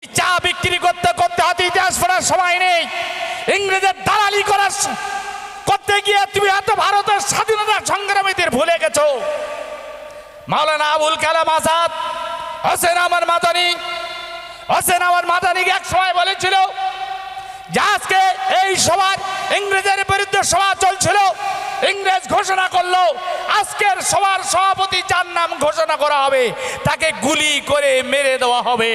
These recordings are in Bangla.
চা বিক্রি করতে করতে হাতে ইতিহাস পড়ার সময় নেই। ইংরেজের দালালি করার করতে গিয়ে তুমি এত ভারতের স্বাধীনতা সংগ্রামীদের ভুলে গেছো। মাওলানা আবুল কালাম আজাদ, হোসেন আমার মাদানিকে এক সময় বলেছিল যে আজকে এই সভা ইংরেজের বিরুদ্ধে সভা চলছিল, ইংরেজ ঘোষণা করলো আজকের সভার সভাপতি যার নাম ঘোষণা করা হবে তাকে গুলি করে মেরে দেওয়া হবে।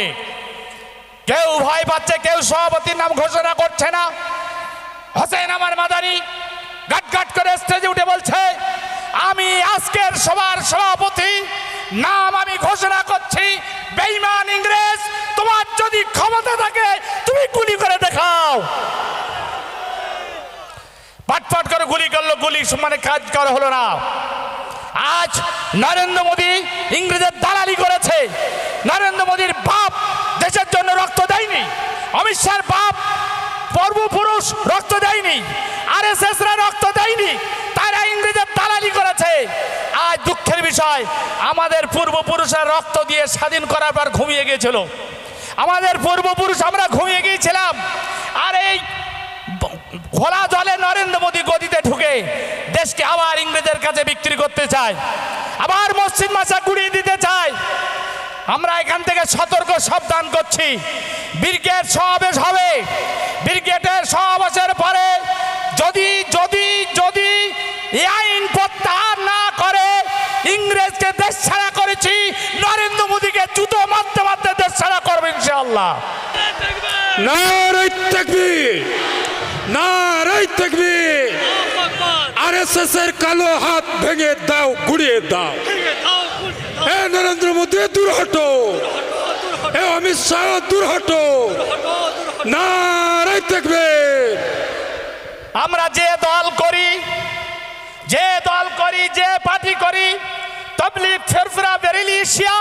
কেউ ভয় পাচ্ছে, কেউ সভাপতির নাম ঘোষণা করছে না। হোসেন আমার মাদানি গাট করে স্টেজে উঠে বলছে, আমি আজকের সভার সভাপতি নাম আমি ঘোষণা করছি, বেঈমান ইংরেজ, তোমার যদি ক্ষমতা থাকে তুমি গুলি করে দেখাও। পাটপাট করে গুলি করলো, গুলি মানে কাজ করা হলো না। আজ নরেন্দ্র মোদী ইংরেজের দালালি করেছে। নরেন্দ্র মোদীর বাপ দেশের জন্য রক্ত দেয়নি, অমিত শাহর বাপ পূর্বপুরুষ রক্ত দেয়নি, আরএসএসরা রক্ত দেয়নি, তারা ইংরেজের দালালি করেছে। আজ দুঃখের বিষয়, আমাদের পূর্বপুরুষরা রক্ত দিয়ে স্বাধীন করার পর ঘুমিয়ে গিয়েছিল। আমাদের পূর্বপুরুষ আমরা ঘুমিয়ে গিয়েছিলাম, আর এই ঘোলা জলে নরেন্দ্র মোদী গদিতে ঢুকে দেশকে আবার ইংরেজের কাছে বিক্রি করতে চায়, আবার মসজিদ মাসা গুড়িয়ে দিতে চায়। আমরা এখান থেকে সতর্ক সাবধান করছি, ব্রিগেড সমাবেশ হবে, ব্রিগেডের সমাবেশের পরে যদি যদি যদি এই আইন প্রত্যাহার না করে, ইংরেজকে দেশ ছাড়া করেছি, নরেন্দ্র মোদীকে জুতো মারতে মারতে দেশ ছাড়া করবে ইনশাআল্লাহ। নারে তাকবীর, নারে তাকবীর। আরএসএস এর কালো হাত ভেঙে দাও, গুড়িয়ে দাও। হে নরেন্দ্র মোদী দূর হটো, হে অমিত শাহ দূর হটো। নারে তাকবীর। আমরা যে দল করি, যে পার্টি করি, তাবলীগ, ফিরফিরা, বেরেলি, শিয়া,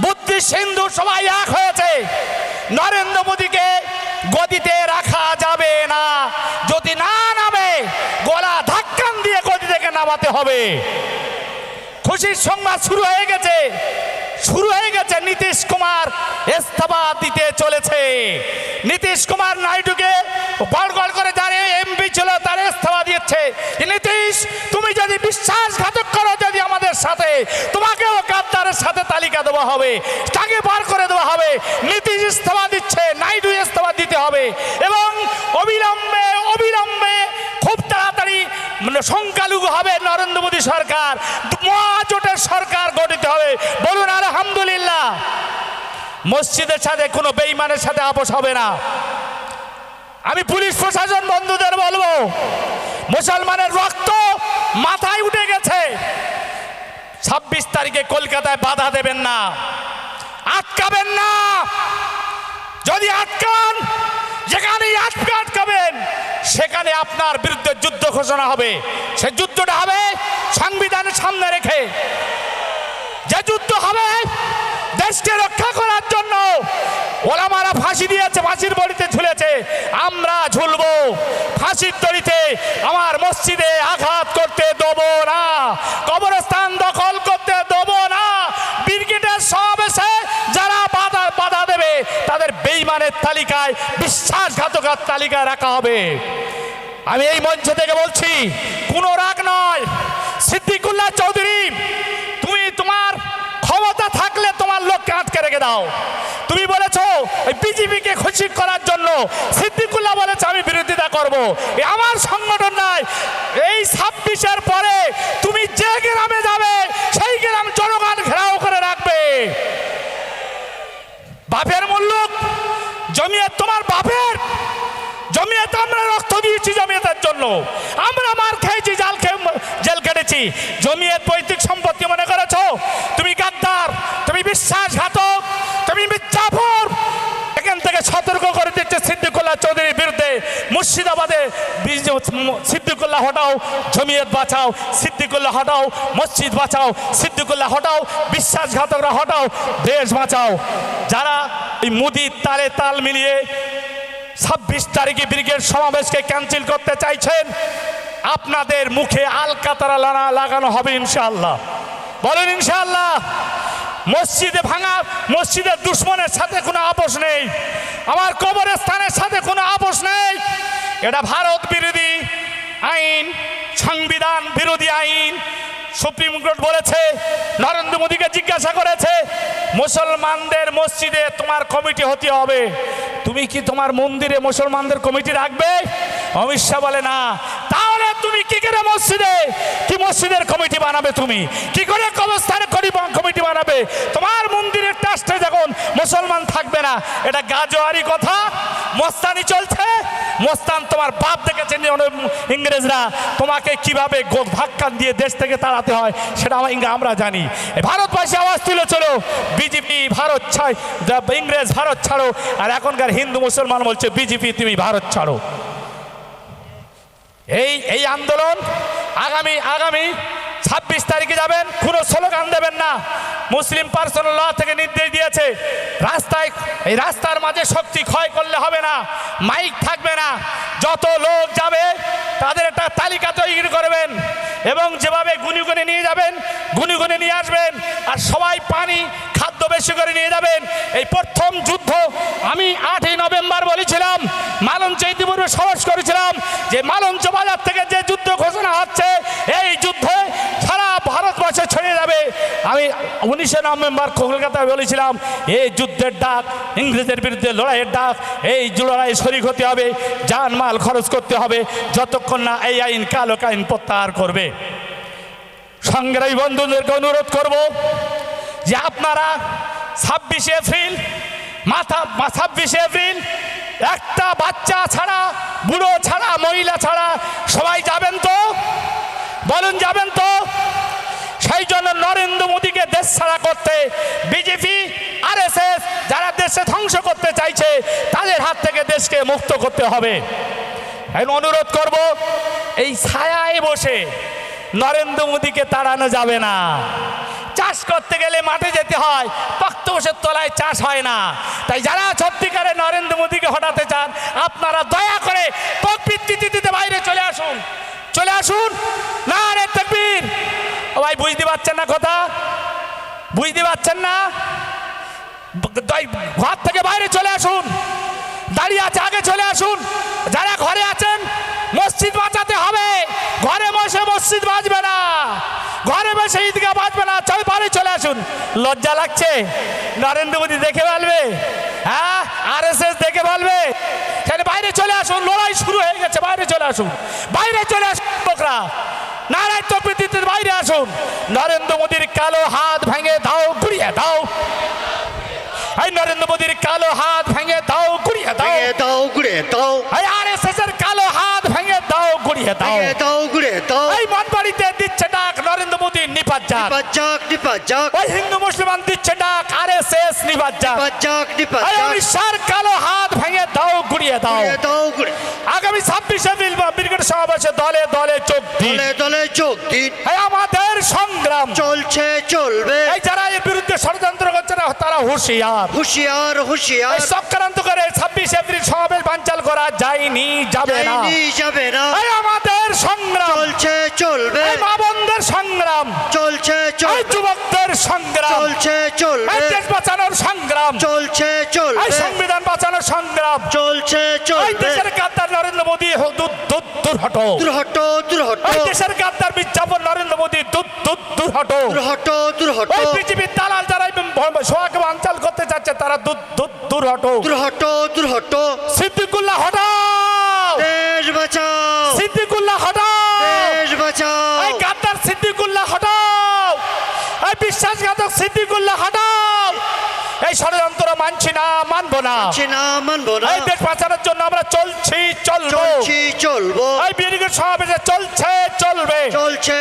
বুদ্ধিস্ট, হিন্দু সবাই এক হয়েছে। নরেন্দ্র মোদীকে গদিতে রাখা যাবে না, যদি না নামে গলা ধাক্কান দিয়ে গদি থেকে নামাতে হবে। খুশির সংবাদ শুরু হয়ে গেছে। নীতিশ কুমার ইস্তফা দিতে চলেছে। নীতিশ কুমার নাইডুকে গড়গড় করে যারা এমপি ছিল তারা ইস্তফা দিচ্ছে। নীতিশ, তুমি যদি বিশ্বাসঘাতক করো যদি আমাদের সাথে, তোমাকেও গাদ্দারের সাথে তালিকা দেওয়া হবে, তাকে বার করে দেওয়া হবে। নীতিশ ইস্তফা দিচ্ছে, নাইডু ইস্তফা দিতে হবে, এবং অবিলম্বে খুব তাড়াতাড়ি সংখ্যালঘু হবে নরেন্দ্র মোদী সরকার, মহাজোটের সরকার গঠিত হবে। বলুন আলহামদুলিল্লাহ। মসজিদের সাথে কোনো বেঈমানের সাথে আপোষ হবে না। আমি পুলিশ প্রশাসন বন্ধুদের বলবো, মুসলমানের রক্ত মাথায় উঠে গেছে। 26 তারিখে কলকাতায় বাধা দেবেন না, আটকাবেন না। যদি আটকান, যেখানেই আটকাবেন সেখানে আপনার বিরুদ্ধে যুদ্ধ ঘোষণা হবে। সে যুদ্ধটা হবে সংবিধানের সামনে রেখে। যে যুদ্ধ হবে দেশকে রক্ষা করার জন্য। ওলামারা ফাঁসি দিয়েছে, ফাঁসির দড়িতে ঝুলেছে, আমরা ঝুলবো ফাঁসির দড়িতে। আমার মসজিদে আঘাত করতে দেবো না, কবরস্থান দখল করতে দেবো না। ব্রিগেডের সমাবেশে যারা বাধা দেবে তাদের বেঈমানের তালিকায়, বিশ্বাসঘাতকের তালিকায় রাখা হবে। আমি এই মঞ্চ থেকে বলছি, কোনো রাগ নয়। সিদ্দিকুল্লাহ চৌধুরী, তুমি তোমার ক্ষমতা থাকলে তোমার লোককে আটকে রেখে দাও। তুমি বলেছো বিজেপিকে খুশি করার জন্য, সিদ্দিকুল্লাহ বলেছে আমি বিরোধিতা করব। আমার সংগঠন নয়। এই 26-এর পরে তুমি যে গ্রামে যাবে সেই গ্রাম জনগণ ঘেরাও করে রাখবে। বাপের মুল্লুক জমিয়ত, তোমার বাপের জমিয়ত, আমরা রক্ত দিয়েছি জমিয়তের জন্য, আমরা মার খেয়েছি, জেল কেটেছি। জমিয়ত পৈতৃক সম্পত্তি মনে করেছো? তুমি গাদ্দার, তুমি বিশ্বাসঘাতক, তুমি মির্জাফর। এখান থেকে সতর্ক করে দিচ্ছে সিদ্দিকুল্লাহ চৌধুরীর বিরুদ্ধে। মুর্শিদাবাদে সিদ্দিকুল্লাহ হটাও, জমিয়ত বাঁচাও, সিদ্দিকুল্লাহ হটাও, মসজিদ বাঁচাও, সিদ্দিকুল্লাহ হটাও, বিশ্বাসঘাতকরা হটাও, দেশ বাঁচাও। যারা এই মোদির তালে তাল মিলিয়ে 26 তারিখে ব্রিগেড সমাবেশকে ক্যান্সেল করতে চাইছেন, আপনাদের মুখে আলকাতরা লাগানো হবে ইনশাআল্লাহ। বলেন ইনশাআল্লাহ। মসজিদে ভাঙা, মসজিদের দুশ্মনের সাথে কোনো আপোষ নেই, আমার কবরস্থানের সাথে কোনো আপোষ নেই। এটা ভারত বিরোধী আইন, সংবিধান বিরোধী আইন। সুপ্রিম কোর্ট বলেছে, নরেন্দ্র মোদীকে জিজ্ঞাসা করেছে, মুসলমানদের মসজিদে তোমার কমিটি হতে হবে, তুমি কি তোমার মন্দিরে মুসলমানদের কমিটি রাখবে? অমিত শাহ বলে না। তাহলে তুমি কি করে মসজিদে, কি মসজিদের কমিটি বানাবে? তুমি কি করে কবরস্থানে কমিটি বানাবে? তোমার মন্দিরের ট্রাস্টে যখন মুসলমান থাকবে না, এটা গাজোয়ারি কথা, মস্তানি চলছে। মস্তান তোমার বাপ দেখেছেন ইংরেজরা তোমাকে কিভাবে ধাক্কা দিয়ে দেশ থেকে তাড়াতে হয়, সেটা আমরা জানি। ভারতবাসী আওয়াজ তুলেছিল, বিজেপি ভারত ছাড়, ইংরেজ ভারত ছাড়ো, আর এখনকার হিন্দু মুসলমান বলছে বিজেপি তুমি ভারত ছাড়ো। এই আন্দোলন আগামী 26 তারিখে যাবেন, কোনো স্লোগান দেবেন না। মুসলিম পার্সোনাল ল থেকে নির্দেশ দিয়েছে, এই রাস্তার মাঝে শক্তি ক্ষয় করলে হবে না, মাইক থাকবে না, যত লোক যাবে তাদের একটা তালিকা তৈরি করবেন এবং যেভাবে গুনি গুনে নিয়ে যাবেন, গুনি গুনে নিয়ে আসবেন, আর সবাই পানি খাদ্য বেশি করে নিয়ে যাবেন। এই প্রথম যুদ্ধ আমি 8ই নভেম্বর বলেছিলাম, মালঞ্চ ইতিপূর্বে সাহস করেছিলাম যে মালঞ্চ বাজার থেকে যে যুদ্ধ ঘোষণা হচ্ছে, এই যুদ্ধে সারা ভারতবর্ষে ছড়িয়ে যাবে। আমি 19শে নভেম্বর কলকাতায় বলেছিলাম, এই যুদ্ধের ডাক, ইংরেজের বিরুদ্ধে লড়াইয়ের ডাক, এই লড়াই শরিক হতে হবে, জানমাল খরচ করতে হবে, যতক্ষণ না এই আইন কালো আইন প্রত্যাহার করবে। সংগ্রামী বন্ধুদেরকে অনুরোধ করব যে আপনারা 26শে এপ্রিল, 26শে এপ্রিল একটা বাচ্চা ছাড়া, বুড়ো ছাড়া, মহিলা ছাড়া সবাই যাবেন তো? বলুন যাবেন তো? সেই জন্য নরেন্দ্র মোদীকে দেশ ছাড়া করতে বিজেপি আরএসএস যারা দেশে ধ্বংস করতে চাইছে, তাদের হাত থেকে দেশকে মুক্ত করতে হবে। আমি অনুরোধ করব, এই ছায়ায় বসে নরেন্দ্র মোদীকে তাড়ানো যাবে না। চাষ করতে গেলে মাঠে যেতে হয়, পাক্ত বসে তলায় চাষ হয় না। তাই যারা সত্যিকারে নরেন্দ্র মোদীকে হটাতে চান, আপনারা দয়া করে প্রকৃতিতে বাইরে চলে আসুন, চলে আসুন। নারে তাকবীর! ভাই বুঝতে পারছেন না কথা? বুঝতে পারছেন না? ঘর থেকে বাইরে চলে আসুন, দাঁড়িয়ে আছে আগে চলে আসুন। যারা ঘরে আছেন, মসজিদ বাঁচাতে হবে, ঘরে বসে মসজিদ বাঁচবে না, ঘরে বসে ঈদগাহ বাঁচবে না, চল বাইরে চলে আসুন। লজ্জা লাগছে? নরেন্দ্র মোদী দেখে বলবে, হ্যাঁ আরএসএস দেখে বলবে, তাহলে বাইরে চলে আসুন, লড়াই শুরু হয়ে গেছে, বাইরে চলে আসুন, বাইরে চলে আসুন লোকরা। নারায় তকবীর, বাইরে আসুন। নরেন্দ্র মোদীর কালো হাত ভেঙে দাও, ঘুরিয়ে দাও। এই নরেন্দ্র মোদীর কালো হাত ভেঙে দাও, ঘুরিয়ে দাও, দাও ঘুরিয়ে দাও। এই আরএসএস এর কালো হাত ভেঙে দাও, ঘুরিয়ে দাও, দাও ঘুরিয়ে দাও। এই মনবাড়িতে দিচ্ছে ডাক নরেন্দ্র মোদী নিপাত যাক, নিপাত যাক। ওই হিন্দু মুসলমান দিচ্ছে ডাক আরএসএস নিপাত যাক, নিপাত এই যাক। অমিত শাহর কালো হাত ভেঙে দাও, ঘুরিয়ে দাও। দাও আগামী 26শে এপ্রিল ব্রিগেড সমাবেশে দলে দলে যোগ দিন, দলে যোগ দিন। এই আমাদের সংগ্রাম চলছে, চলবে। এই যারা এর বিরুদ্ধে ষড়যন্ত্র করছে না, তারা হুঁশিয়ার, হুঁশিয়ার, হুঁশিয়ার। এই চক্রান্ত করে 26শে এপ্রিল সমাবেশ বানচাল করা যায়নি, যাবে না, যাবে না। এই আমাদের সংগ্রাম চলছে, চলবে। এই মা বোনদের সংগ্রাম চলছে, এই চলবে। যুবকদের সংগ্রাম চলছে, এই চলবে। দেশ বাঁচানোর সংগ্রাম চলছে, এই চলবে। সংবিধান বাঁচানোর সংগ্রাম চলছে, এই চলবে। দেশের গাদ্দার নরেন্দ্র মোদী দূর হটো, দূর হটো, দূর হটো। এই দেশের গাদ্দার বিজ্ঞাপন নরেন্দ্র মোদী দূর হটো, দূর হটো, দূর হটো। ওই বিজেপির দালাল যারা সোহাগ বানচাল করতে চাচ্ছে, তারা দূর হটো, দূর হটো, দূর হটো। সিদ্দিকুল্লাহ হটাও, দেশ বাঁচাও, সিদ্দিকুল্লাহ হটাও, দেশ বাঁচাও। এই গাদ্দার সিদ্দিকুল্লাহ হটাও, এই বিশ্বাসঘাতক সিদ্দিকুল্লাহ হটাও। এই ষড়যন্ত্র মানছি না, মানবো না, মানবো না। এই দেশ বাঁচানোর জন্য আমরা চলছি, চলবো, চলবো। এই ব্রিগেড সমাবেশে চলছে, চলবে। চলছে।